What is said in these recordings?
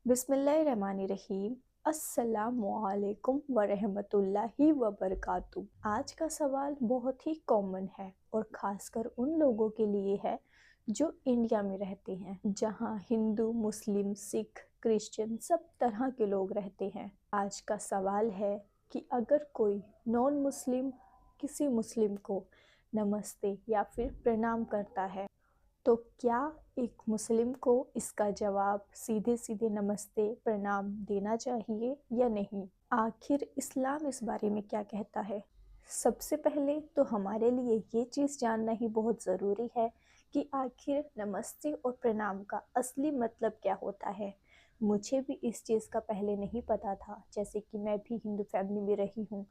बिस्मिल्लाहिर्रहमानिर्रहीम। अस्सलामुअलैकुम वरहमतुल्लाहि वबरकातुहू। आज का सवाल बहुत ही कॉमन है और ख़ासकर उन लोगों के लिए है जो इंडिया में रहते हैं, जहां हिंदू, मुस्लिम, सिख, क्रिश्चियन सब तरह के लोग रहते हैं। आज का सवाल है कि अगर कोई नॉन मुस्लिम किसी मुस्लिम को नमस्ते या फिर प्रणाम करता है तो क्या एक मुस्लिम को इसका जवाब सीधे सीधे नमस्ते प्रणाम देना चाहिए या नहीं? आखिर इस्लाम इस बारे में क्या कहता है? सबसे पहले तो हमारे लिए ये चीज़ जानना ही बहुत ज़रूरी है कि आखिर नमस्ते और प्रणाम का असली मतलब क्या होता है। मुझे भी इस चीज़ का पहले नहीं पता था, जैसे कि मैं भी हिंदू फैमिली में रही हूँ,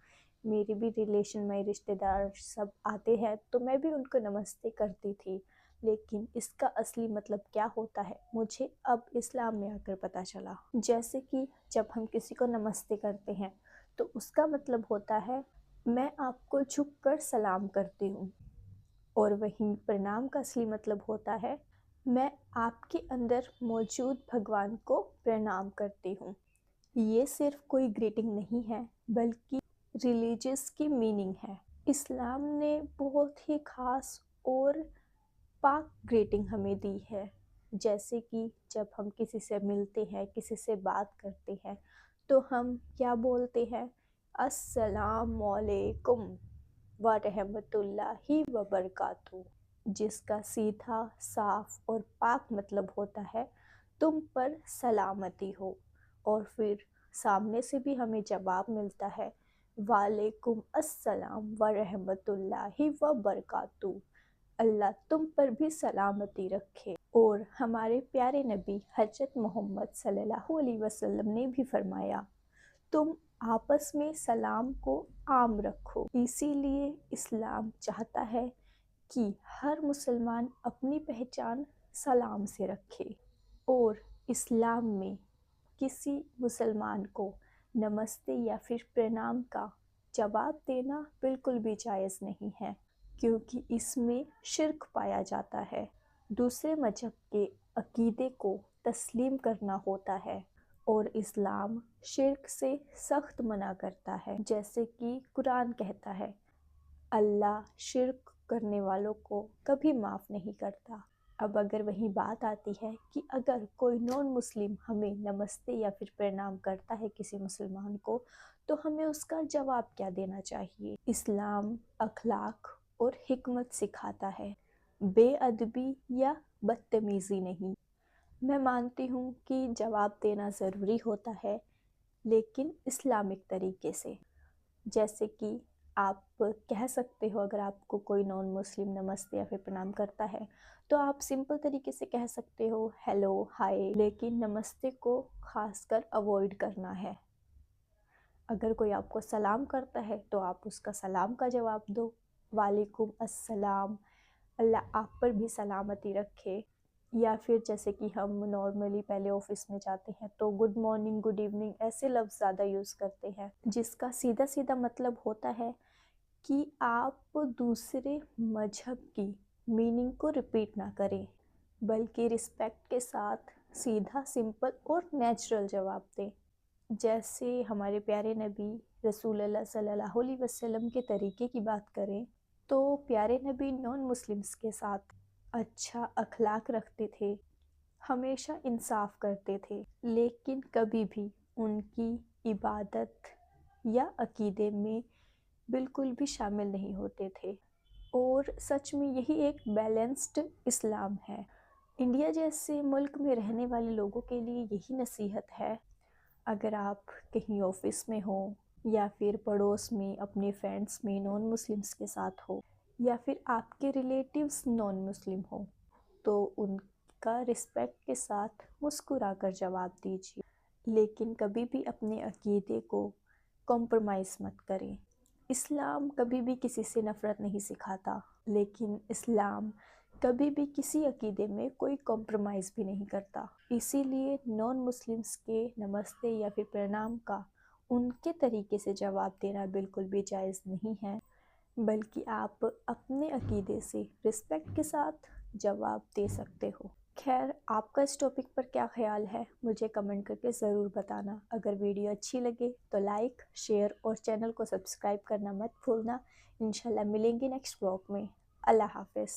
मेरे भी रिलेशन में रिश्तेदार सब आते हैं तो मैं भी उनको नमस्ते करती थी, लेकिन इसका असली मतलब क्या होता है मुझे अब इस्लाम में आकर पता चला। जैसे कि जब हम किसी को नमस्ते करते हैं तो उसका मतलब होता है मैं आपको झुककर सलाम करती हूँ, और वहीं प्रणाम का असली मतलब होता है मैं आपके अंदर मौजूद भगवान को प्रणाम करती हूँ। ये सिर्फ कोई ग्रीटिंग नहीं है बल्कि रिलीजियस की मीनिंग है। इस्लाम ने बहुत ही खास और पाक ग्रीटिंग हमें दी है, जैसे कि जब हम किसी से मिलते हैं, किसी से बात करते हैं तो हम क्या बोलते हैं? अस्सलामुअलैकुम व रहमतुल्लाहि व बरकातहू, जिसका सीधा, साफ और पाक मतलब होता है तुम पर सलामती हो। और फिर सामने से भी हमें जवाब मिलता है वालेकुम अस्सलाम व रहमतुल्लाहि व बरकातहू, अल्लाह तुम पर भी सलामती रखे। और हमारे प्यारे नबी हज़रत मोहम्मद सल्लल्लाहु अलैहि वसल्लम ने भी फरमाया तुम आपस में सलाम को आम रखो। इसीलिए इस्लाम चाहता है कि हर मुसलमान अपनी पहचान सलाम से रखे, और इस्लाम में किसी मुसलमान को नमस्ते या फिर प्रणाम का जवाब देना बिल्कुल भी जायज़ नहीं है, क्योंकि इसमें शिर्क पाया जाता है। दूसरे मजहब के अकीदे को तस्लीम करना होता है और इस्लाम शिर्क से सख्त मना करता है, जैसे कि कुरान कहता है अल्लाह शिर्क करने वालों को कभी माफ़ नहीं करता। अब अगर वही बात आती है कि अगर कोई नॉन मुस्लिम हमें नमस्ते या फिर प्रणाम करता है किसी मुसलमान को, तो हमें उसका जवाब क्या देना चाहिए? इस्लाम अखलाक और हिकमत सिखाता है, बेअदबी या बदतमीज़ी नहीं। मैं मानती हूँ कि जवाब देना ज़रूरी होता है, लेकिन इस्लामिक तरीके से। जैसे कि आप कह सकते हो, अगर आपको कोई नॉन मुस्लिम नमस्ते या फिर प्रणाम करता है तो आप सिंपल तरीके से कह सकते हो हेलो, हाय, लेकिन नमस्ते को खासकर अवॉइड करना है। अगर कोई आपको सलाम करता है तो आप उसका सलाम का जवाब दो, वालेकुम अस्सलाम, अल्लाह आप पर भी सलामती रखे। या फिर जैसे कि हम नॉर्मली पहले ऑफिस में जाते हैं तो गुड मॉर्निंग, गुड इवनिंग ऐसे लफ्ज़ ज़्यादा यूज़ करते हैं, जिसका सीधा सीधा मतलब होता है कि आप दूसरे मजहब की मीनिंग को रिपीट ना करें, बल्कि रिस्पेक्ट के साथ सीधा, सिंपल और नेचुरल जवाब दें। जैसे हमारे प्यारे नबी रसूलुल्लाह सल्लल्लाहु अलैहि वसल्लम के तरीके की बात करें तो प्यारे नबी नॉन मुस्लिम्स के साथ अच्छा अखलाक रखते थे, हमेशा इंसाफ करते थे, लेकिन कभी भी उनकी इबादत या अकीदे में बिल्कुल भी शामिल नहीं होते थे। और सच में यही एक बैलेंस्ड इस्लाम है। इंडिया जैसे मुल्क में रहने वाले लोगों के लिए यही नसीहत है, अगर आप कहीं ऑफिस में हो या फिर पड़ोस में अपने फ्रेंड्स में नॉन मुस्लिम्स के साथ हो, या फिर आपके रिलेटिव्स नॉन मुस्लिम हो, तो उनका रिस्पेक्ट के साथ मुस्कुरा कर जवाब दीजिए, लेकिन कभी भी अपने अकीदे को कॉम्प्रोमाइज़ मत करें। इस्लाम कभी भी किसी से नफ़रत नहीं सिखाता, लेकिन इस्लाम कभी भी किसी अकीदे में कोई कॉम्प्रोमाइज़ भी नहीं करता। इसीलिए नॉन मुस्लिम्स के नमस्ते या फिर प्रणाम का उनके तरीके से जवाब देना बिल्कुल भी जायज़ नहीं है, बल्कि आप अपने अकीदे से रिस्पेक्ट के साथ जवाब दे सकते हो। خیر، آپ کا اس ٹاپک پر کیا خیال ہے مجھے کمنٹ کر کے ضرور بتانا۔ اگر ویڈیو اچھی لگے تو لائک، شیئر اور چینل کو سبسکرائب کرنا مت بھولنا۔ انشاءاللہ ملیں گے نیکسٹ بلاگ میں۔ اللہ حافظ۔